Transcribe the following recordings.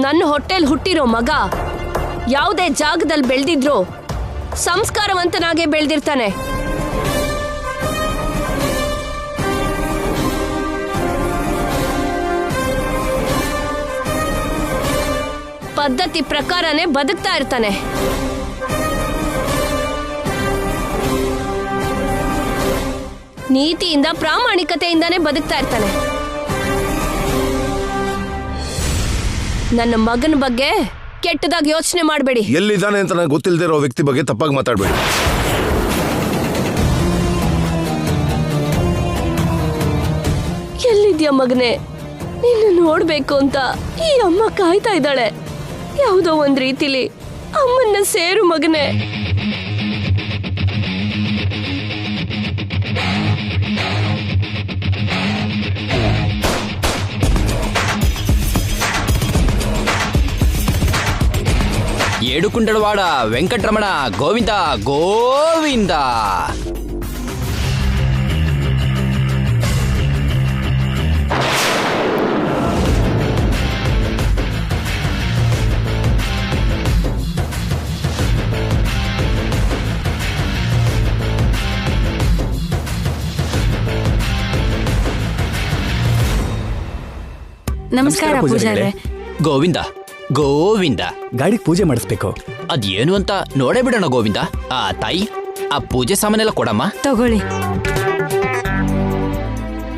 ನನ್ನ ಹೊಟ್ಟೆಲ್ ಹುಟ್ಟಿರೋ ಮಗ ಯಾವುದೇ ಜಾಗದಲ್ಲಿ ಬೆಳೆದಿದ್ರು ಸಂಸ್ಕಾರವಂತನಾಗೆ ಬೆಳೆದಿರ್ತಾನೆ. ಪದ್ಧತಿ ಪ್ರಕಾರನೇ ಬದುಕ್ತಾ ಇರ್ತಾನೆ. ನೀತಿಯಿಂದ ಪ್ರಾಮಾಣಿಕತೆಯಿಂದಾನೇ ಬದುಕ್ತಾ ಇರ್ತಾನೆ. ನನ್ನ ಮಗನ ಬಗ್ಗೆ ಕೆಟ್ಟದಾಗಿ ಯೋಚನೆ ಮಾಡಬೇಡಿ. ಎಲ್ಲಿದ್ದಾನೆ ಅಂತ ನನಗೆ ಗೊತ್ತಿಲ್ಲದೆ ಇರೋ ವ್ಯಕ್ತಿ ಬಗ್ಗೆ ತಪ್ಪಾಗಿ ಮಾತಾಡಬೇಡಿ. ಎಲ್ಲಿದ್ಯಾ ಮಗನೇ? ನಿನ್ನ ನೋಡ್ಬೇಕು ಅಂತ ಈ ಅಮ್ಮ ಕಾಯ್ತಾ ಇದ್ದಾಳೆ. ಯಾವುದೋ ಒಂದ್ ರೀತಿಲಿ ಅಮ್ಮನ್ನ ಸೇರು ಮಗನೇ. ಏಡುಕುಂಡಳವಾಡ ವೆಂಕಟರಮಣ ಗೋವಿಂದ ಗೋವಿಂದ. ನಮಸ್ಕಾರ ಪೂಜಾರೆ. ಗೋವಿಂದ ಗೋವಿಂದ. ಗಾಡಿಗೆ ಪೂಜೆ ಮಾಡಿಸ್ಬೇಕು. ಅದೇನು ಅಂತ ನೋಡೇ ಬಿಡೋಣ ಗೋವಿಂದ. ತಾಯಿ, ಆ ಪೂಜೆ ಸಾಮಾನೆಲ್ಲ ಕೊಡಮ್ಮ. ತಗೊಳ್ಳಿ.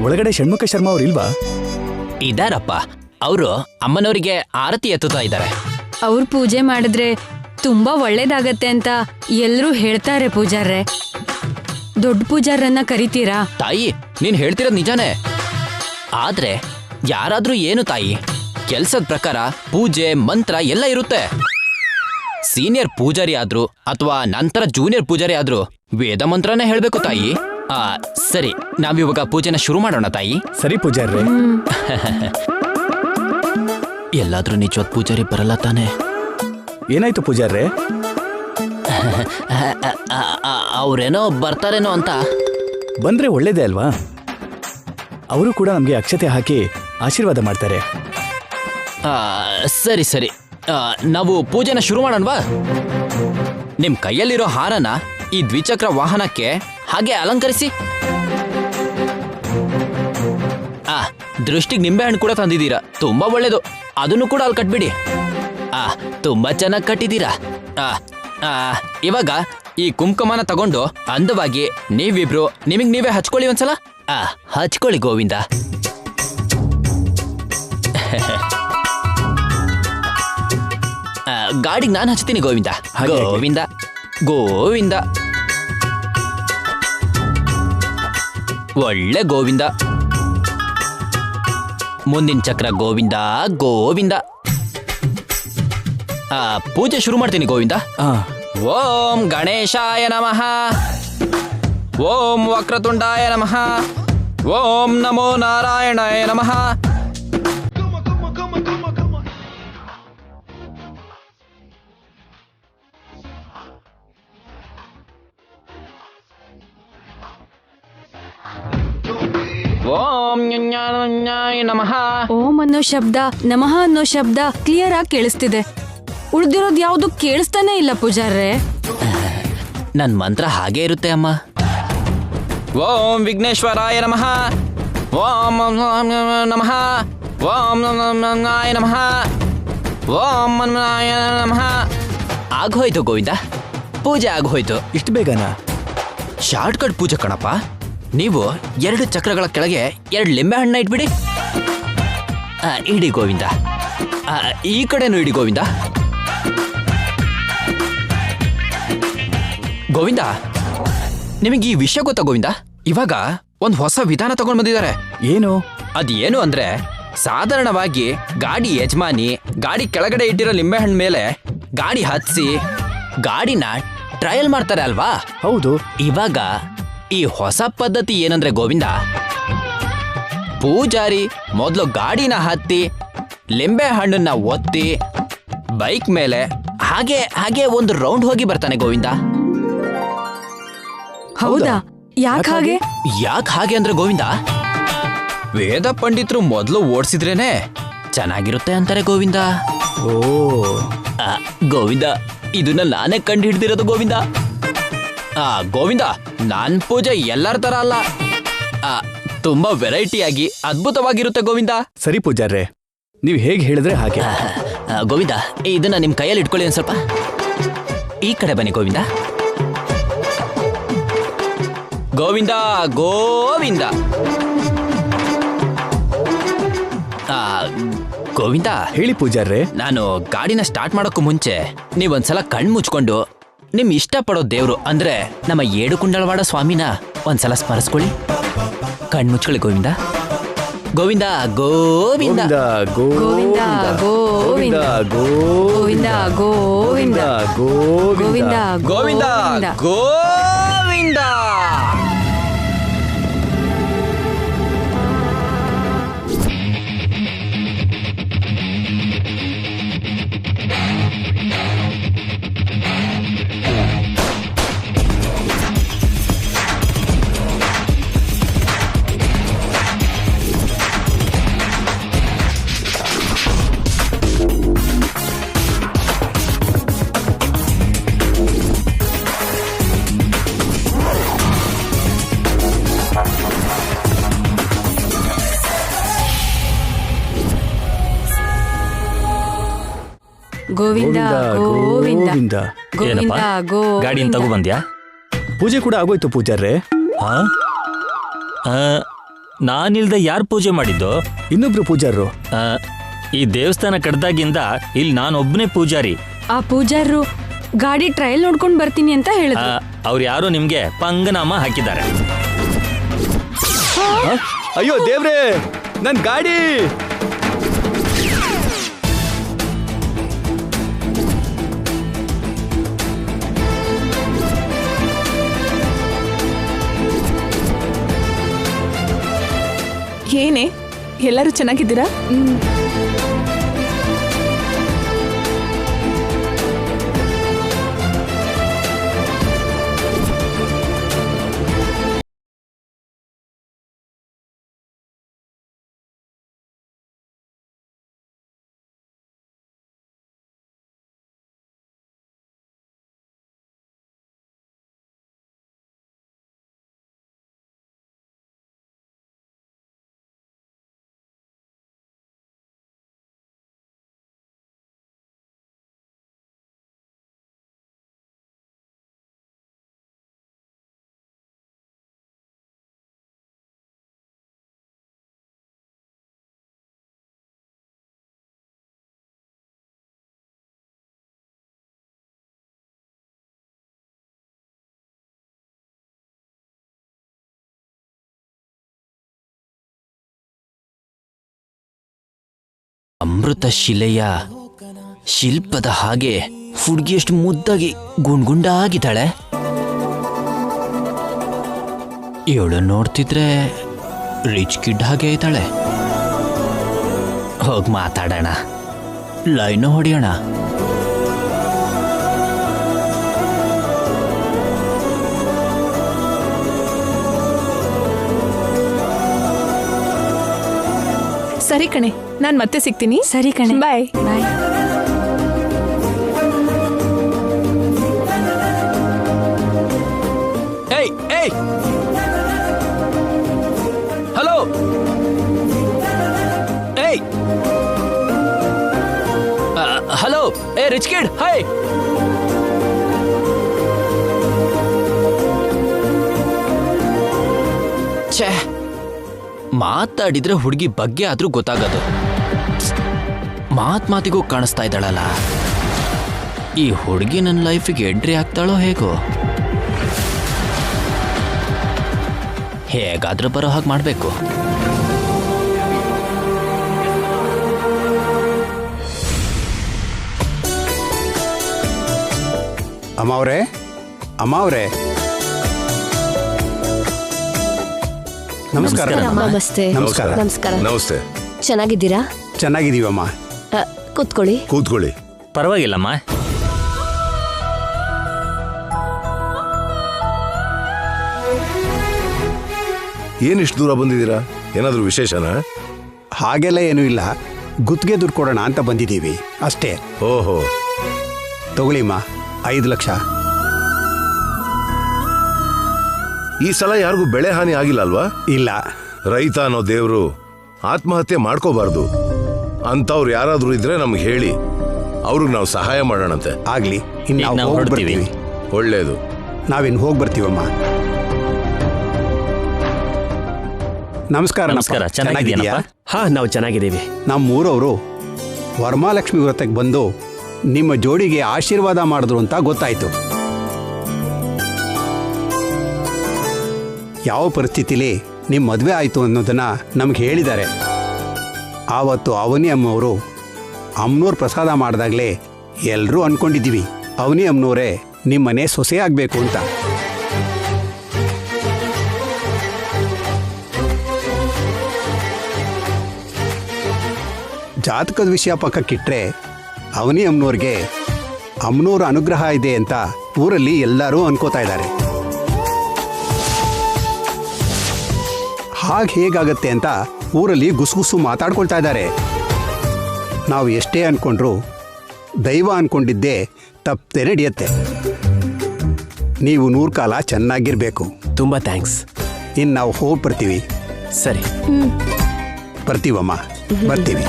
ಒಳಗಡೆ ಷಣ್ಮುಖ ಶರ್ಮಾ ಅವ್ರು ಇಲ್ವಾ? ಇದಾರಪ್ಪ. ಅವರು ಅಮ್ಮನವರಿಗೆ ಆರತಿ ಎತ್ತುತ್ತಾ ಇದ್ದಾರೆ. ಅವ್ರ ಪೂಜೆ ಮಾಡಿದ್ರೆ ತುಂಬಾ ಒಳ್ಳೇದಾಗತ್ತೆ ಅಂತ ಎಲ್ರೂ ಹೇಳ್ತಾರೆ ಪೂಜಾರ್ರೆ. ದೊಡ್ಡ ಪೂಜಾರನ್ನ ಕರಿತೀರಾ? ತಾಯಿ, ನೀನ್ ಹೇಳ್ತಿರೋದ್ ನಿಜಾನೇ. ಆದ್ರೆ ಯಾರಾದ್ರೂ ಏನು ತಾಯಿ, ಕೆಲ್ಸದ ಪ್ರಕಾರ ಪೂಜೆ ಮಂತ್ರ ಎಲ್ಲ ಇರುತ್ತೆ. ಸೀನಿಯರ್ ಪೂಜಾರಿ ಆದ್ರು ಅಥವಾ ನಂತರ ಜೂನಿಯರ್ ಪೂಜಾರಿ ಆದ್ರು ವೇದ ಮಂತ್ರನೇ ಹೇಳ್ಬೇಕು ತಾಯಿ. ಸರಿ, ನಾವಿವಾಗ ಪೂಜೆನ ಶುರು ಮಾಡೋಣ ತಾಯಿ. ಸರಿ ಪೂಜಾರ್ರೆ. ಎಲ್ಲಾದ್ರೂ ನಿಜವಾದ ಪೂಜಾರಿ ಬರಲ್ಲ ತಾನೆ? ಏನಾಯ್ತು ಪೂಜಾರ್ರೆ? ಅವ್ರೇನೋ ಬರ್ತಾರೇನೋ ಅಂತ. ಬಂದ್ರೆ ಒಳ್ಳೇದೇ ಅಲ್ವಾ? ಅವರು ಕೂಡ ನಮ್ಗೆ ಅಕ್ಷತೆ ಹಾಕಿ ಆಶೀರ್ವಾದ ಮಾಡ್ತಾರೆ. ಸರಿ ಸರಿ, ನಾವು ಪೂಜೆನ ಶುರು ಮಾಡೋಣವಾ? ನಿಮ್ ಕೈಯಲ್ಲಿರೋ ಹಾರನ ಈ ದ್ವಿಚಕ್ರ ವಾಹನಕ್ಕೆ ಹಾಗೆ ಅಲಂಕರಿಸಿ. ದೃಷ್ಟಿಗೆ ನಿಂಬೆಹಣ್ಣು ಕೂಡ ತಂದಿದ್ದೀರಾ, ತುಂಬಾ ಒಳ್ಳೇದು. ಅದನ್ನು ಕೂಡ ಅಲ್ಲಿ ಕಟ್ಬಿಡಿ. ತುಂಬಾ ಚೆನ್ನಾಗಿ ಕಟ್ಟಿದ್ದೀರಾ. ಇವಾಗ ಈ ಕುಂಕುಮನ ತಗೊಂಡು ಅಂದವಾಗಿ ನೀವಿಬ್ರು ನಿಮಗ್ ನೀವೇ ಹಚ್ಕೊಳ್ಳಿ ಒಂದ್ಸಲ. ಹಚ್ಕೊಳ್ಳಿ ಗೋವಿಂದ. ಗಾಡಿಗೆ ನಾನು ಹಚ್ತೀನಿ ಗೋವಿಂದ. ಗೋವಿಂದ ಗೋವಿಂದ. ಒಳ್ಳೆ ಗೋವಿಂದ. ಮುಂದಿನ ಚಕ್ರ ಗೋವಿಂದ ಗೋವಿಂದ. ಪೂಜೆ ಶುರು ಮಾಡ್ತೀನಿ ಗೋವಿಂದ. ಓಂ ಗಣೇಶಾಯ ನಮಃ. ಓಂ ವಕ್ರತುಂಡಾಯ ನಮಃ. ಓಂ ನಮೋ ನಾರಾಯಣಾಯ ನಮಃ. ಓಂ ನಮಃ. ಓಂ ಅನ್ನೋ ಶಬ್ದ, ನಮಃ ಅನ್ನೋ ಶಬ್ದ ಕ್ಲಿಯರ್ ಆಗಿ ಕೇಳಿಸ್ತಿದೆ. ಉಳ್ದಿರೋದು ಯಾವ್ದು ಕೇಳಿಸ್ತಾನೆ ಇಲ್ಲ ಪೂಜಾರ್ರೆ. ನನ್ ಮಂತ್ರ ಹಾಗೆ ಇರುತ್ತೆ ಅಮ್ಮ. ಓಂ ವಿಘ್ನೇಶ್ವರಾಯ ನಮಃ. ಓಂ ನಮಃ. ಓಂ ನಮಃ. ಓಂ ನಮಃ. ಆಗೋಯ್ತು ಗೋವಿಂದ, ಪೂಜೆ ಆಗೋಯ್ತು. ಇಷ್ಟು ಬೇಗನಾ? ಶಾರ್ಟ್ ಕಟ್ ಪೂಜೆ ಕಣಪ್ಪ. ನೀವು 2 ಚಕ್ರಗಳ ಕೆಳಗೆ 2 ಲಿಂಬೆ ಹಣ್ಣ ಇಟ್ಬಿಡಿ. ಇಡಿ ಗೋವಿಂದ. ಈ ಕಡೆನೂ ಇಡಿ ಗೋವಿಂದ. ಗೋವಿಂದ, ನಿಮಗೆ ಈ ವಿಷಯ ಗೊತ್ತಾ ಗೋವಿಂದ? ಇವಾಗ ಒಂದು ಹೊಸ ವಿಧಾನ ತಗೊಂಡ್ ಬಂದಿದ್ದಾರೆ. ಏನು? ಅದೇನು ಅಂದ್ರೆ, ಸಾಧಾರಣವಾಗಿ ಗಾಡಿ ಯಜಮಾನಿ ಗಾಡಿ ಕೆಳಗಡೆ ಇಟ್ಟಿರೋ ಲಿಂಬೆಹಣ್ಣು ಮೇಲೆ ಗಾಡಿ ಹತ್ಸಿ ಗಾಡಿನ ಟ್ರಯಲ್ ಮಾಡ್ತಾರೆ ಅಲ್ವಾ? ಹೌದು. ಇವಾಗ ಈ ಹೊಸ ಪದ್ಧತಿ ಏನಂದ್ರೆ ಗೋವಿಂದ, ಪೂಜಾರಿ ಮೊದಲು ಗಾಡಿನ ಹತ್ತಿ ಲಿಂಬೆ ಹಣ್ಣನ್ನ ಒತ್ತಿ ಬೈಕ್ ಮೇಲೆ ಹಾಗೆ ಹಾಗೆ ಒಂದು ರೌಂಡ್ ಹೋಗಿ ಬರ್ತಾನೆ ಗೋವಿಂದ. ಹೌದಾ? ಯಾಕೆ ಹಾಗೆ? ಯಾಕೆ ಹಾಗೆ ಅಂದ್ರೆ ಗೋವಿಂದ, ವೇದ ಪಂಡಿತರು ಮೊದಲು ಓಡಿಸಿದ್ರೇನೆ ಚೆನ್ನಾಗಿರುತ್ತೆ ಅಂತಾರೆ ಗೋವಿಂದ. ಓ ಗೋವಿಂದ, ಇದನ್ನ ನಾನೇ ಕಂಡು ಹಿಡ್ದಿರೋದು ಗೋವಿಂದ. ಗೋವಿಂದ, ನಾನ್ ಪೂಜೆ ಎಲ್ಲರ ತರ ಅಲ್ಲ. ತುಂಬಾ ವೆರೈಟಿಯಾಗಿ ಅದ್ಭುತವಾಗಿರುತ್ತೆ ಗೋವಿಂದ. ಸರಿ ಪೂಜಾರ್ರೆ, ನೀವು ಹೇಗೆ ಹೇಳಿದ್ರೆ ಹಾಗೆ. ಗೋವಿಂದ, ಇದನ್ನ ನಿಮ್ ಕೈಯಲ್ಲಿ ಇಟ್ಕೊಳ್ಳಿ ಒಂದ್ ಸ್ವಲ್ಪ. ಈ ಕಡೆ ಬನ್ನಿ ಗೋವಿಂದ. ಗೋವಿಂದ ಗೋವಿಂದ. ಗೋವಿಂದ, ಹೇಳಿ ಪೂಜಾರ್ರೆ. ನಾನು ಗಾಡಿನ ಸ್ಟಾರ್ಟ್ ಮಾಡೋಕ್ಕೂ ಮುಂಚೆ ನೀವೊಂದ್ಸಲ ಕಣ್ ಮುಚ್ಕೊಂಡು ನಿಮ್ ಇಷ್ಟಪಡೋ ದೇವ್ರು ಅಂದ್ರೆ ನಮ್ಮ ಏಡುಕುಂಡಲವಾಡ ಸ್ವಾಮಿನ ಒಂದ್ಸಲ ಸ್ಮರಿಸ್ಕೊಳ್ಳಿ. ಕಣ್ ಮುಚ್ಕೊಳ್ಳಿ ಗೋವಿಂದ. ಗೋವಿಂದ ಗೋವಿಂದ. ಗೋವಿಂದ ಗೋವಿಂದ ಗೋವಿಂದ ಗೋವಿಂದ ಗೋವಿಂದ ಗೋವಿಂದ ಗೋವಿಂದ. ಗೋವಿಂದ ಗೋವಿಂದ ಗೋವಿಂದ ಗಾಡಿನ ತಗೋ ಬಂದ್ಯಾ? ಪೂಜೆ ಕೂಡ ಆಗೋಯ್ತು ಪೂಜಾರ್ರೆ. ನಾನಿಲ್ದೆ ಯಾರು ಪೂಜೆ ಮಾಡಿದ್ದು? ಇನ್ನೊಬ್ರು ಪೂಜಾರರು. ಈ ದೇವಸ್ಥಾನ ಕಡ್ದಾಗಿಂದ ಇಲ್ಲಿ ನಾನೊಬ್ಬನೇ ಪೂಜಾರಿ. ಆ ಪೂಜಾರರು ಗಾಡಿ ಟ್ರಯಲ್ ನೋಡ್ಕೊಂಡ್ ಬರ್ತೀನಿ ಅಂತ ಹೇಳಿದ್ರು. ಅವ್ರು ಯಾರೋ ನಿಮ್ಗೆ ಪಂಗನಾಮ ಹಾಕಿದ್ದಾರೆ. ಅಯ್ಯೋ ದೇವ್ರೇ, ನನ್ ಗಾಡಿ. ಏನೇ, ಎಲ್ಲರೂ ಚೆನ್ನಾಗಿದ್ದೀರಾ? ಅಮೃತ ಶಿಲೆಯ ಶಿಲ್ಪದ ಹಾಗೆ ಹುಡುಗಿ ಎಷ್ಟು ಮುದ್ದಾಗಿ ಗುಂಡ್ಗುಂಡಾಗಿದ್ದಾಳೆ. ಇವಳು ನೋಡ್ತಿದ್ರೆ ರಿಚ್ ಕಿಡ್ ಹಾಗೆ ಇದ್ದಾಳೆ. ಹೋಗಿ ಮಾತಾಡೋಣ, ಲೈನ್ ಹೊಡೆಯೋಣ. ಸರಿ ಕಣೆ, ನಾನ್ ಮತ್ತೆ ಸಿಗ್ತೀನಿ. ಸರಿ ಕಣೆ, ಬಾಯ್. ಬಾಯ್. ಏಯ್ ಏಯ್, ಹಲೋ, ಏಯ್, ಹಲೋ, ಏ ರಿಚ್ ಕಿಡ್, ಹಾಯ್. ಛೇ, ಮಾತಾಡಿದ್ರೆ ಹುಡುಗಿ ಬಗ್ಗೆ ಆದ್ರೂ ಗೊತ್ತಾಗೋದು. ಮಾತಿಗೂ ಕಾಣಿಸ್ತಾ ಇದ್ದಾಳಲ್ಲ. ಈ ಹುಡುಗಿ ನನ್ನ ಲೈಫಿಗೆ ಎಂಟ್ರಿ ಆಗ್ತಾಳೋ ಹೇಗೋ. ಹೇಗಾದ್ರೂ ಬರೋ ಹಾಗೆ ಮಾಡಬೇಕು. ಅಮ್ಮ ಅವರೇ, ಅಮ್ಮ ಅವರೇ, ನಮಸ್ಕಾರ. ನಮಸ್ತೆ. ನಮಸ್ಕಾರ. ನಮಸ್ಕಾರ. ನಮಸ್ತೆ. ಚೆನ್ನಾಗಿದ್ದೀರಾ? ಚೆನ್ನಾಗಿದ್ದೀವಮ್ಮ. ಕೂತ್ಕೊಳ್ಳಿ. ಕೂತ್ಕೊಳ್ಳಿ. ಪರವಾಗಿಲ್ಲಮ್ಮ. ಏನಿಷ್ಟು ದೂರ ಬಂದಿದ್ದೀರಾ? ಏನಾದರೂ ವಿಶೇಷನಾ? ಹಾಗೆಲ್ಲ ಏನೂ ಇಲ್ಲ. ಗುತ್ತಿಗೆ ದುಡ್ಡು ಕೊಡೋಣ ಅಂತ ಬಂದಿದ್ದೀವಿ ಅಷ್ಟೇ. ಓಹೋ, ತಗೊಳ್ಳಿಮ್ಮ 5 ಲಕ್ಷ. ಈ ಸಲ ಯಾರಿಗೂ ಬೆಳೆ ಹಾನಿ ಆಗಿಲ್ಲ ಅಲ್ವಾ? ಇಲ್ಲ. ರೈತ ಅನ್ನೋ ದೇವ್ರು ಆತ್ಮಹತ್ಯೆ ಮಾಡ್ಕೋಬಾರ್ದು. ಅಂತವ್ರು ಯಾರಾದ್ರೂ ಇದ್ರೆ ನಮ್ಗೆ ಹೇಳಿ, ಅವ್ರಿಗೆ ನಾವು ಸಹಾಯ ಮಾಡೋಣಂತೆ. ಆಗ್ಲಿ, ಇನ್ನು ಈಗ ನಾವು ಹೋಗಿ ಹೊರಡ್ತೀವಿ. ಬರ್ತೀವಿ. ಒಳ್ಳೇದು. ನಾವಿನ್ನು ಹೋಗಿ ಬರ್ತೀವಮ್ಮ. ನಮಸ್ಕಾರ. ನಮಸ್ಕಾರ, ಚೆನ್ನಾಗಿದ್ದೀಯಾ? ಹಾ, ನಾವು ಚೆನ್ನಾಗಿದ್ದೀವಿ. ನಮ್ಮ ಊರವರು ವರಮಹಾಲಕ್ಷ್ಮಿ ವ್ರತಕ್ಕೆ ಬಂದು ನಿಮ್ಮ ಜೋಡಿಗೆ ಆಶೀರ್ವಾದ ಮಾಡಿದ್ರು ಅಂತ ಗೊತ್ತಾಯ್ತು. ಯಾವ ಪರಿಸ್ಥಿತಿಲಿ ನಿಮ್ಮ ಮದುವೆ ಆಯಿತು ಅನ್ನೋದನ್ನ ನಮ್ಗೆ ಹೇಳಿದ್ದಾರೆ. ಆವತ್ತು ಅವನಿ ಅಮ್ಮವರು ಅಮ್ಮನವ್ರ ಪ್ರಸಾದ ಮಾಡಿದಾಗಲೇ ಎಲ್ಲರೂ ಅಂದ್ಕೊಂಡಿದ್ದೀವಿ ಅವನಿ ಅಮ್ಮನವರೇ ನಿಮ್ಮನೆ ಸೊಸೆ ಆಗಬೇಕು ಅಂತ. ಜಾತಕದ ವಿಷಯ ಪಕ್ಕಕ್ಕಿಟ್ರೆ ಅವನಿ ಅಮ್ಮನವ್ರಿಗೆ ಅಮ್ಮನವ್ರ ಅನುಗ್ರಹ ಇದೆ ಅಂತ ಊರಲ್ಲಿ ಎಲ್ಲರೂ ಅನ್ಕೋತಾ ಇದ್ದಾರೆ. ಹಾಗೆ ಹೇಗಾಗತ್ತೆ ಅಂತ ಊರಲ್ಲಿ ಗುಸುಗುಸು ಮಾತಾಡ್ಕೊಳ್ತಾ ಇದ್ದಾರೆ. ನಾವು ಎಷ್ಟೇ ಅನ್ಕೊಂಡ್ರು ದೈವ ಅನ್ಕೊಂಡಿದ್ದೇ ತಪ್ಪದೆ ನಡೆಯುತ್ತೆ. ನೀವು 100 ಕಾಲ ಚೆನ್ನಾಗಿರ್ಬೇಕು. ತುಂಬಾ ಥ್ಯಾಂಕ್ಸ್. ಇನ್ನು ನಾವು ಹೋಗಿ ಬರ್ತೀವಿ. ಸರಿ, ಬರ್ತೀವಮ್ಮ, ಬರ್ತೀವಿ.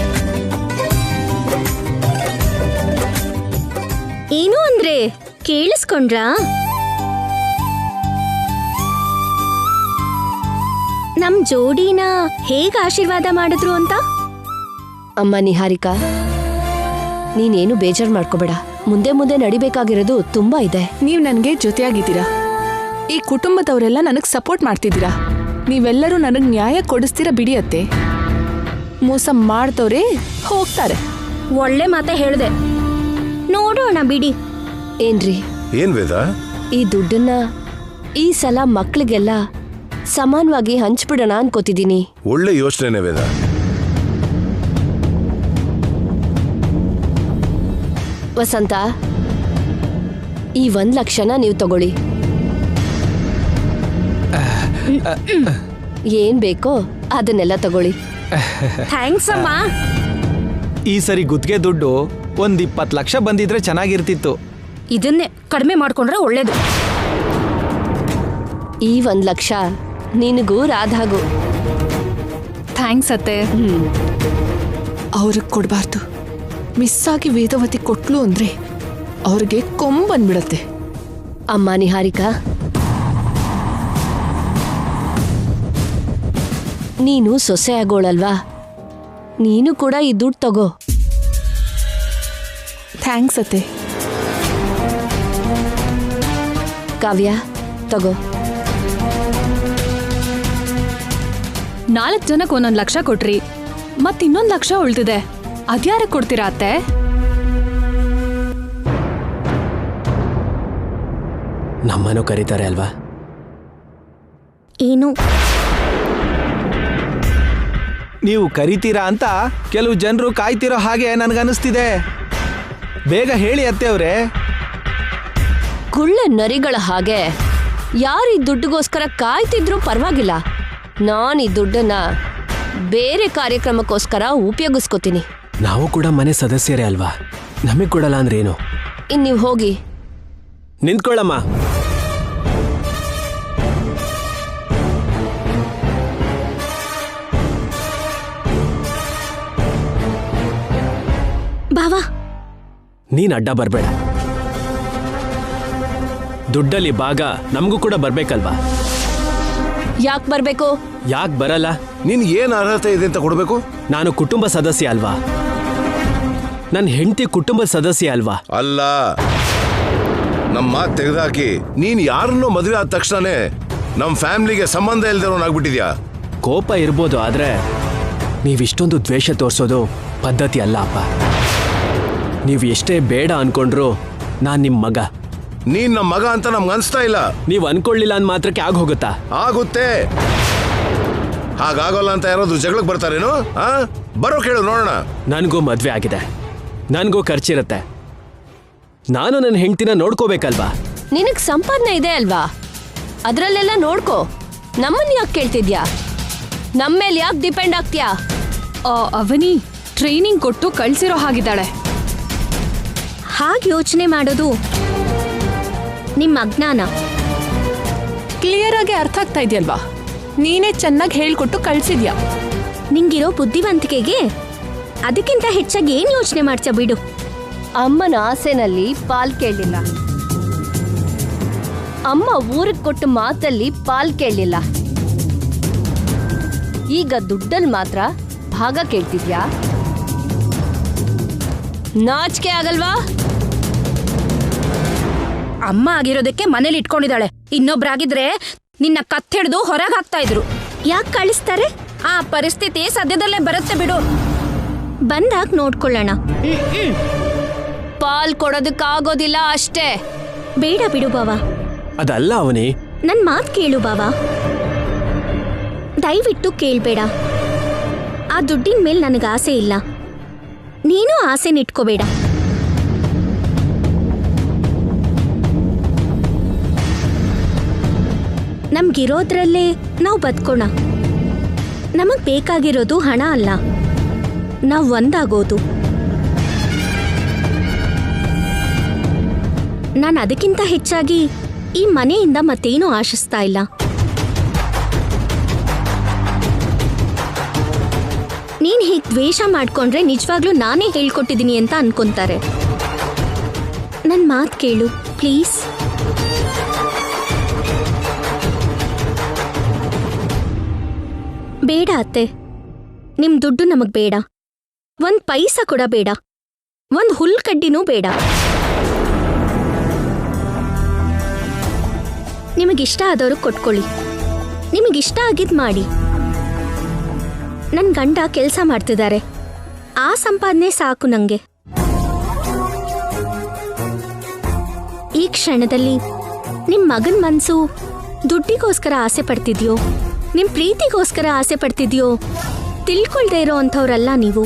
ಏನು ಅಂದ್ರೆ ಕೇಳಿಸ್ಕೊಂಡ್ರಾ? ನಮ್ ಜೋಡಿನ ಹೇಗ್ ಆಶೀರ್ವಾದ ಮಾಡಿದ್ರು ಅಂತ. ಅಮ್ಮ ನಿಹಾರಿಕಾ, ನೀನೇನು ಬೇಜಾರು ಮಾಡ್ಕೋಬೇಡ. ಮುಂದೆ ಮುಂದೆ ನಡಿಬೇಕಾಗಿರೋದು ತುಂಬಾ ಇದೆ. ನೀವ್ ನನ್ಗೆ ಜೊತೆಯಾಗಿದ್ದೀರಾ. ಈ ಕುಟುಂಬದವರೆಲ್ಲ ನನಗ್ ಸಪೋರ್ಟ್ ಮಾಡ್ತಿದ್ದೀರಾ. ನೀವೆಲ್ಲರೂ ನನಗ್ ನ್ಯಾಯ ಕೊಡಿಸ್ತೀರಾ ಬಿಡಿಯತ್ತೆ. ಮೋಸ ಮಾಡ್ದವ್ರೆ ಹೋಗ್ತಾರೆ. ಒಳ್ಳೆ ಮಾತೆ ಹೇಳ್ದೆ. ನೋಡೋಣ ಬಿಡಿ. ಏನ್ರಿ? ಏನ್ ವೇದ? ಈ ದುಡ್ಡನ್ನ ಈ ಸಲ ಮಕ್ಳಿಗೆಲ್ಲ ಸಮಾನವಾಗಿ ಹಂಚ್ಬಿಡೋಣ ಅನ್ಕೋತಿದ್ದೀನಿ. ಒಳ್ಳೆ ಯೋಚನೆ ವೇದ. ವಸಂತ, ಈ 1 ಲಕ್ಷನ ನೀವು ತಗೊಳ್ಳಿ. ಏನ್ ಬೇಕೋ ಅದನ್ನೆಲ್ಲ ತಗೊಳ್ಳಿ. ಥ್ಯಾಂಕ್ಸ್ ಅಮ್ಮ. ಈ ಸರಿ ಗುತ್ತಿಗೆ ದುಡ್ಡು 20 ಲಕ್ಷ ಬಂದಿದ್ರೆ ಚೆನ್ನಾಗಿರ್ತಿತ್ತು. ಇದನ್ನೇ ಕಡಿಮೆ ಮಾಡ್ಕೊಂಡ್ರೆ ಒಳ್ಳೇದು. ಈ 1 ಲಕ್ಷ ನಿನಗೂ ರಾಧಾಗೂ. ಥ್ಯಾಂಕ್ಸ್ ಅತ್ತೆ. ಅವ್ರಿಗೆ ಕೊಡಬಾರ್ದು. ಮಿಸ್ ಆಗಿ ವೇದವತಿ ಕೊಟ್ಲು ಅಂದ್ರೆ ಅವ್ರಿಗೆ ಕೊಂಬಂದ್ಬಿಡತ್ತೆ. ಅಮ್ಮ ನಿಹಾರಿಕಾ, ನೀನು ಸೊಸೆ ಆಗೋಳಲ್ವಾ, ನೀನು ಕೂಡ ಈ ದುಡ್ಡು ತಗೋ. ಥ್ಯಾಂಕ್ಸ್ ಅತ್ತೆ. ಕಾವ್ಯ, ತಗೋ. 4 ಜನಕ್ಕೆ 1 ಲಕ್ಷ ಕೊಟ್ರಿ, ಮತ್ 1 ಲಕ್ಷ ಉಳ್ತಿದೆ. ಅದ್ಯಾರ ಕೊಡ್ತೀರಾ ಅತ್ತೆ? ನಮ್ಮನ್ನು ಕರೀತಾರೆ ಅಲ್ವಾ? ಏನು? ನೀವು ಕರಿತೀರಾ ಅಂತ ಕೆಲವು ಜನರು ಕಾಯ್ತಿರೋ ಹಾಗೆ ನನಗನ್ನಿಸ್ತಿದೆ. ಬೇಗ ಹೇಳಿ ಅತ್ತೆಯವ್ರೆ. ಗುಳ್ಳೆ ನರಿಗಳ ಹಾಗೆ ಯಾರು ಈ ದುಡ್ಡಿಗೋಸ್ಕರ ಕಾಯ್ತಿದ್ರು ಪರವಾಗಿಲ್ಲ. ನಾನು ಈ ದುಡ್ಡನ್ನ ಬೇರೆ ಕಾರ್ಯಕ್ರಮಕ್ಕೋಸ್ಕರ ಉಪಯೋಗಿಸ್ಕೋತೀನಿ. ನಾವು ಕೂಡ ಮನೆ ಸದಸ್ಯರೇ ಅಲ್ವಾ, ನಮಗ್ ಕೊಡಲ್ಲ ಅಂದ್ರೆ ಏನು? ಇನ್ ನೀವು ಹೋಗಿ. ನಿಂತ್ಕೊಳ್ಳಮ್ಮ. ಬಾವಾ, ನೀನ್ ಅಡ್ಡ ಬರ್ಬೇಡ. ದುಡ್ಡಲ್ಲಿ ಭಾಗ ನಮಗೂ ಕೂಡ ಬರ್ಬೇಕಲ್ವಾ? ಯಾಕೆ ಬರ್ಬೇಕು? ಯಾಕೆ ಬರಲ್ಲ? ನಿನ್ ಏನ್ ಅರ್ಹತೆ ಇದೆ ಅಂತ ಕೊಡ್ಬೇಕು? ನಾನು ಕುಟುಂಬ ಸದಸ್ಯ ಅಲ್ವಾ? ನನ್ನ ಹೆಂಡತಿ ಕುಟುಂಬದ ಸದಸ್ಯ ಅಲ್ವಾ? ಅಲ್ಲ, ನಮ್ಮ ಮಾತು ತೆಗೆದಾಕಿ ನೀನ್ ಯಾರನ್ನೋ ಮದುವೆ ಆದ ತಕ್ಷಣನೇ ನಮ್ ಫ್ಯಾಮಿಲಿಗೆ ಸಂಬಂಧ ಇಲ್ದಿರೋನಾಗ್ಬಿಟ್ಟಿದ್ಯಾ. ಕೋಪ ಇರ್ಬೋದು, ಆದ್ರೆ ನೀವಿಷ್ಟೊಂದು ದ್ವೇಷ ತೋರಿಸೋದು ಪದ್ಧತಿ ಅಲ್ಲ ಅಪ್ಪ. ನೀವು ಎಷ್ಟೇ ಬೇಡ ಅನ್ಕೊಂಡ್ರು ನಾನ್ ನಿಮ್ ಮಗ. ನೀನ್ ನಮ್ಮ ಮಗ ಅಂತ ನಮ್ಗೆ ಅನ್ಸ್ತಾ ಇಲ್ಲ. ನೀವು ಅನ್ಕೊಳ್ಳಿಲ್ಲ ಅಂದ್ ಮಾತ್ರಕ್ಕೆ ಆಗ ಹೋಗುತ್ತಾ? ಆಗುತ್ತೆ. ಹಾಗಾಗೋಲ್ಲ ಅಂತ ಯಾರಾದ್ರೂ ಜಗಳಕ್ಕೆ ಬರ್ತಾರೇನು? ಬರೋ ಕೇಳು ನೋಡೋಣ. ನನಗೂ ಮದ್ವೆ ಆಗಿದೆ, ನನಗೂ ಖರ್ಚಿರುತ್ತೆ. ನಾನು ನನ್ನ ಹೆಂಡತಿನ ನೋಡ್ಕೋಬೇಕಲ್ವಾ? ನಿನಗ್ ಸಂಪಾದನೆ ಇದೆ ಅಲ್ವಾ, ಅದ್ರಲ್ಲೆಲ್ಲ ನೋಡ್ಕೋ. ನಮ್ಮನ್ನ ಯಾಕೆ ಕೇಳ್ತಿದ್ಯಾ? ನಮ್ಮೇಲೆ ಯಾಕೆ ಡಿಪೆಂಡ್ ಆಗ್ತೀಯಾ? ಅವನಿ, ಟ್ರೈನಿಂಗ್ ಕೊಟ್ಟು ಕಳ್ಸಿರೋ ಹಾಗಿದ್ದಾಳೆ. ಹಾಗೆ ಯೋಚನೆ ಮಾಡೋದು ನಿಮ್ಮ ಅಜ್ಞಾನ. ಕ್ಲಿಯರ್ ಆಗಿ ಅರ್ಥ ಆಗ್ತಾ ಇದೆಯಲ್ವಾ? ನೀನೇ ಚೆನ್ನಾಗಿ ಹೇಳ್ಕೊಟ್ಟು ಕಳ್ಸಿದ್ಯಾ. ನಿಂಗಿರೋ ಬುದ್ಧಿವಂತಿಕೆಗೆ ಅದಕ್ಕಿಂತ ಹೆಚ್ಚಾಗಿ ಏನ್ ಯೋಚನೆ ಮಾಡ್ತೀಯ ಬಿಡು. ಅಮ್ಮನ ಆಸೆನಲ್ಲಿ ಪಾಲ್ ಕೇಳಲಿಲ್ಲ, ಅಮ್ಮ ಊರಿಗೆ ಕೊಟ್ಟ ಮಾತಲ್ಲಿ ಪಾಲ್ ಕೇಳಲಿಲ್ಲ. ಈಗ ದುಡ್ಡಲ್ಲಿ ಮಾತ್ರ ಭಾಗ ಕೇಳ್ತಿದ್ಯಾ? ನಾಚಿಕೆ ಆಗಲ್ವಾ? ಅಮ್ಮ ಆಗಿರೋದಕ್ಕೆ ಮನೇಲಿ ಇಟ್ಕೊಂಡಿದ್ದಾಳೆ. ಇನ್ನೊಬ್ರಾಗಿದ್ರೆ ನಿನ್ನ ಕತ್ತಿಡ್ದು ಹೊರಗೆ ಹಾಕ್ತಾ ಇದ್ರು. ಯಾಕೆ ಕಳಿಸ್ತಾರೆ? ಆ ಪರಿಸ್ಥಿತಿ ಸದ್ಯದಲ್ಲೇ ಬರುತ್ತೆ ಬಿಡು. ಬಂದಾಗ ನೋಡ್ಕೊಳ್ಳೋಣ. ಪಾಲ್ ಕೊಡೋದಕ್ಕಾಗೋದಿಲ್ಲ ಅಷ್ಟೇ. ಬೇಡ ಬಿಡು ಬಾವ. ಅದಲ್ಲ ಅವನಿ, ನನ್ ಮಾತ್ ಕೇಳು ಬಾವ. ದಯವಿಟ್ಟು ಕೇಳ್ಬೇಡ. ಆ ದುಡ್ಡಿನ ಮೇಲೆ ನನಗೆ ಆಸೆ ಇಲ್ಲ. ನೀನು ಆಸೆನಿಟ್ಕೋಬೇಡ. ನಮ್ಗಿರೋದ್ರಲ್ಲೇ ನಾವು ಬದುಕೋಣ. ನಮಗ್ ಬೇಕಾಗಿರೋದು ಹಣ ಅಲ್ಲ, ನಾವು ಒಂದಾಗೋದು. ನಾನು ಅದಕ್ಕಿಂತ ಹೆಚ್ಚಾಗಿ ಈ ಮನೆಯಿಂದ ಮತ್ತೇನೂ ಆಶಿಸ್ತಾ ಇಲ್ಲ. ನೀನ್ ಹೀಗೆ ದ್ವೇಷ ಮಾಡ್ಕೊಂಡ್ರೆ ನಿಜವಾಗ್ಲೂ ನಾನೇ ಹೇಳ್ಕೊಟ್ಟಿದ್ದೀನಿ ಅಂತ ಅನ್ಕೊಂತಾರೆ. ನನ್ ಮಾತ್ ಕೇಳು ಪ್ಲೀಸ್. ಬೇಡ ಅತ್ತೆ, ನಿಮ್ ದುಡ್ಡು ನಮಗ್ ಬೇಡ. ಒಂದ್ ಪೈಸಾ ಕೂಡ ಬೇಡ. ಒಂದ್ ಹುಲ್ಕಡ್ಡಿನೂ ಬೇಡ. ನಿಮಗಿಷ್ಟ ಆದವರು ಕೊಟ್ಕೊಳ್ಳಿ. ನಿಮಗಿಷ್ಟ ಆಗಿದ್ ಮಾಡಿ. ನನ್ ಗಂಡ ಕೆಲಸ ಮಾಡ್ತಿದ್ದಾರೆ, ಆ ಸಂಪಾದನೆ ಸಾಕು ನಂಗೆ. ಈ ಕ್ಷಣದಲ್ಲಿ ನಿಮ್ ಮಗನ್ ಮನ್ಸು ದುಡ್ಡಿಗೋಸ್ಕರ ಆಸೆ ಪಡ್ತಿದ್ಯೋ, ನಿಮ್ ಪ್ರೀತಿಗೋಸ್ಕರ ಆಸೆ ಪಡ್ತಿದ್ಯೋ ತಿಳ್ಕೊಳ್ದೇ ಇರೋ ಅಂಥವ್ರಲ್ಲ ನೀವು.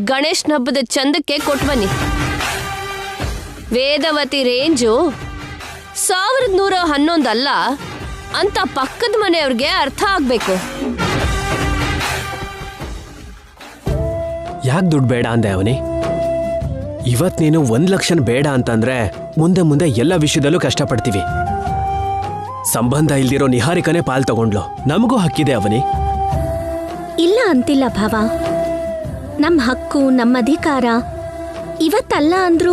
ಗಣೇಶನ ಹಬ್ಬದ ಚಂದಕ್ಕೆ ಕೊಟ್ಬನ್ನಿ. ವೇದವತಿ ರೇಂಜು 1111 ಅಲ್ಲ ಅಂತ ಪಕ್ಕದ ಮನೆಯವ್ರಿಗೆ ಅರ್ಥ ಆಗ್ಬೇಕು. ಯಾಕೆ ದುಡ್ಡು ಬೇಡ ಅಂದೆ ಅವನಿ? ಇವತ್ ನೀನು 1 ಲಕ್ಷ ಬೇಡ ಅಂತಂದ್ರೆ ಮುಂದೆ ಮುಂದೆ ಎಲ್ಲ ವಿಷಯದಲ್ಲೂ ಕಷ್ಟಪಡ್ತೀವಿ. ಸಂಬಂಧ ಇಲ್ದಿರೋ ನಿಹಾರಿಕನೇ ಪಾಲ್ ತಗೊಂಡ್ಲು. ನಮಗೂ ಹಕ್ಕಿದೆ ಅವನಿ. ಇಲ್ಲ ಅಂತಿಲ್ಲ ಭಾವ. ನಮ್ಮ ಹಕ್ಕು, ನಮ್ಮ ಅಧಿಕಾರ ಇವತ್ತಲ್ಲ ಅಂದ್ರೂ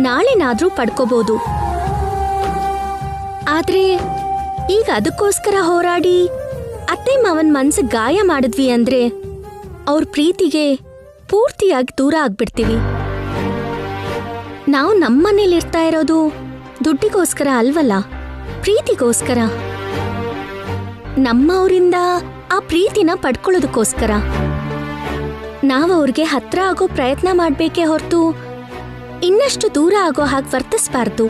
ನಾಳೆನಾದ್ರೂ ಪಡ್ಕೋಬಹುದು. ಆದ್ರೆ ಈಗ ಅದಕ್ಕೋಸ್ಕರ ಹೋರಾಡಿ ಅತ್ತೆ ಮಾವನ್ ಮನ್ಸಿಗೆ ಗಾಯ ಮಾಡಿದ್ವಿ ಅಂದ್ರೆ ಅವ್ರ ಪ್ರೀತಿಗೆ ಪೂರ್ತಿಯಾಗಿ ದೂರ ಆಗ್ಬಿಡ್ತೀವಿ. ನಾವು ನಮ್ಮನೇಲಿರ್ತಾ ಇರೋದು ದುಡ್ಡಿಗೋಸ್ಕರ ಅಲ್ವಲ್ಲ, ಪ್ರೀತಿಗೋಸ್ಕರ. ನಮ್ಮವರಿಂದ ಆ ಪ್ರೀತಿನ ಪಡ್ಕೊಳ್ಳೋದಕ್ಕೋಸ್ಕರ. ನಾವು ಅವ್ರಿಗೆ ಹತ್ರ ಆಗೋ ಪ್ರಯತ್ನ ಮಾಡ್ಬೇಕೇ ಹೊರತು ಇನ್ನಷ್ಟು ದೂರ ಆಗೋ ಹಾಗೆ ವರ್ತಿಸ್ಬಾರ್ದು.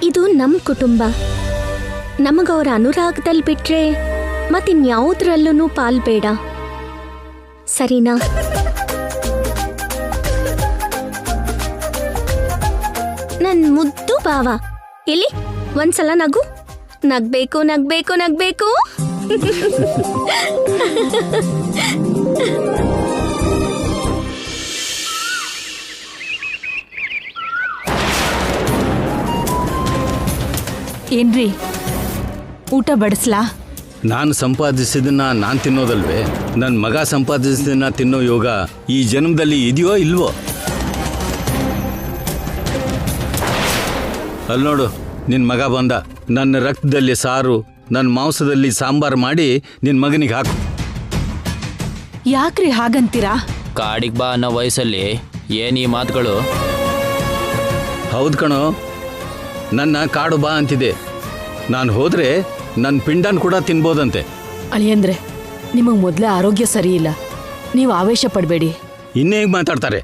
ಇದು ನಮ್ ಕುಟುಂಬ. ನಮಗವ್ರ ಅನುರಾಗದಲ್ಲಿ ಬಿಟ್ರೆ ಮತ್ತಿನ್ಯಾವುದ್ರಲ್ಲೂ ಪಾಲ್ಬೇಡ, ಸರಿನಾ? ನನ್ ಮುದ್ದು ಬಾವ, ಎಲ್ಲಿ ಒಂದ್ಸಲ ನಗು. ನಗ್ಬೇಕು ನಗ್ಬೇಕು ನಗ್ಬೇಕು. ಏನ್ರಿ, ಊಟ ಬಡಿಸ್ಲಾ? ನಾನು ಸಂಪಾದಿಸಿದನ್ನ ನಾನು ತಿನ್ನೋದಲ್ವೇ? ನನ್ನ ಮಗ ಸಂಪಾದಿಸಿದನ್ನ ತಿನ್ನೋ ಯೋಗ ಈ ಜನ್ಮದಲ್ಲಿ ಇದೆಯೋ ಇಲ್ವೋ? ಅಲ್ಲಿ ನೋಡು, ನಿನ್ನ ಮಗ ಬಂದ. ನನ್ನ ರಕ್ತದಲ್ಲಿ ಸಾರು, ನನ್ನ ಮಾಂಸದಲ್ಲಿ ಸಾಂಬಾರು ಮಾಡಿ ನಿನ್ನ ಮಗನಿಗೆ ಹಾಕು. ಯಾಕ್ರಿ ಹಾಗಂತೀರಾ? ಕಾಡಿಗೆ ಬಾ ಅನ್ನೋ ವಯಸ್ಸಲ್ಲಿ ಏನ್ ಈ ಮಾತುಗಳು? ಹೌದು ಕಣೋ, ನನ್ನ ಕಾಡು ಬಾ ಅಂತಿದೆ. ನಾನು ಹೋದ್ರೆ ನನ್ನ ಪಿಂಡನ್ ಕೂಡ ತಿನ್ಬೋದಂತೆ. ಅಳಿಯಂದ್ರೆ ನಿಮಗೆ ಮೊದಲೇ ಆರೋಗ್ಯ ಸರಿ ಇಲ್ಲ, ನೀವು ಆವೇಶ ಪಡಬೇಡಿ. ಇನ್ನೇಗ್ ಮಾತಾಡ್ತಾರೆ?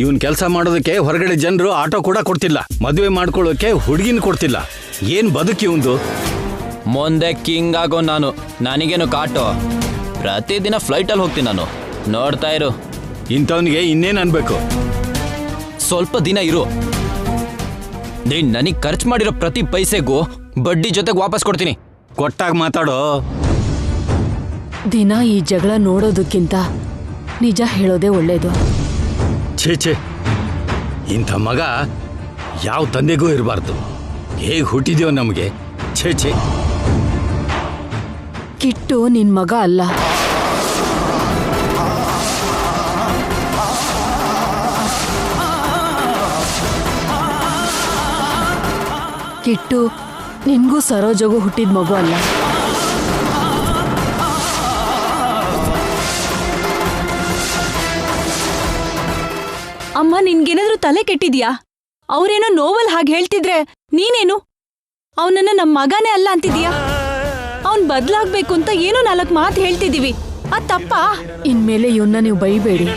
ಇವನ್ ಕೆಲಸ ಮಾಡೋದಕ್ಕೆ ಹೊರಗಡೆ ಜನರು ಆಟೋ ಕೂಡ ಕೊಡ್ತಿಲ್ಲ, ಮದುವೆ ಮಾಡ್ಕೊಳ್ಳೋಕೆ ಹುಡುಗಿನ ಕೊಡ್ತಿಲ್ಲ. ಏನ್ ಬದುಕಿ ಇವಂದು? ಮುಂದೆ ಕಿಂಗ್ ಆಗೋ ನಾನು, ನನಗೇನು ಕಾಟೋ? ಪ್ರತಿದಿನ ಫ್ಲೈಟಲ್ಲಿ ಹೋಗ್ತೀನಿ ನಾನು, ನೋಡ್ತಾ ಇರು. ಇಂಥವನಿಗೆ ಇನ್ನೇನು ಅನ್ಬೇಕು? ಸ್ವಲ್ಪ ದಿನ ಇರು, ನೀನ್ ನನಗೆ ಖರ್ಚು ಮಾಡಿರೋ ಪ್ರತಿ ಪೈಸೆಗೂ ಬಡ್ಡಿ ಜೊತೆಗೆ ವಾಪಸ್ ಕೊಡ್ತೀನಿ. ಕೊಟ್ಟಾಗ ಮಾತಾಡೋ. ದಿನ ಈ ಜಗಳ ನೋಡೋದಕ್ಕಿಂತ ನಿಜ ಹೇಳೋದೇ ಒಳ್ಳೇದು. ಛೇ, ಇಂಥ ಮಗ ಯಾವ ತಂದೆಗೂ ಇರಬಾರ್ದು. ಹೇಗೆ ಹುಟ್ಟಿದ್ಯೋ ನಮಗೆ. ಛೇ. ಕಿಟ್ಟು ನಿನ್ ಮಗ ಅಲ್ಲ. ಕಿಟ್ಟು ನಿನ್ಗೂ ಸರೋಜಗೂ ಹುಟ್ಟಿದ ಮಗು ಅಲ್ಲ. ಅಮ್ಮ, ನಿನ್ಗೇನಾದ್ರೂ ತಲೆ ಕೆಟ್ಟಿದ್ಯಾ? ಅವ್ರೇನೋ ನೋವಲ್ ಹಾಗೆ ಹೇಳ್ತಿದ್ರೆ ನೀನೇನು ಅವನನ್ನ ನಮ್ಮ ಮಗನೇ ಅಲ್ಲ ಅಂತಿದ್ಯಾ? ಅವನ್ ಬದ್ಲಾಗ್ಬೇಕು ಅಂತ ಏನೋ 4 ಮಾತು ಹೇಳ್ತಿದೀವಿ, ಅದ್ ತಪ್ಪಾ? ಇನ್ಮೇಲೆ ಇವನ್ನ ನೀವು ಬೈಬೇಡಿ.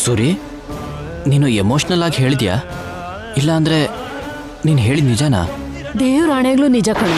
ಸುರಿ, ನೀನು ಎಮೋಷ್ನಲ್ ಆಗಿ ಹೇಳಿದ್ಯಾ? ಇಲ್ಲ ಅಂದ್ರೆ ನೀನು ಹೇಳಿದ ನಿಜನಾ? ದೇವ್ರ ಆಣೆಗ್ಲೂ ನಿಜ ಕಣ.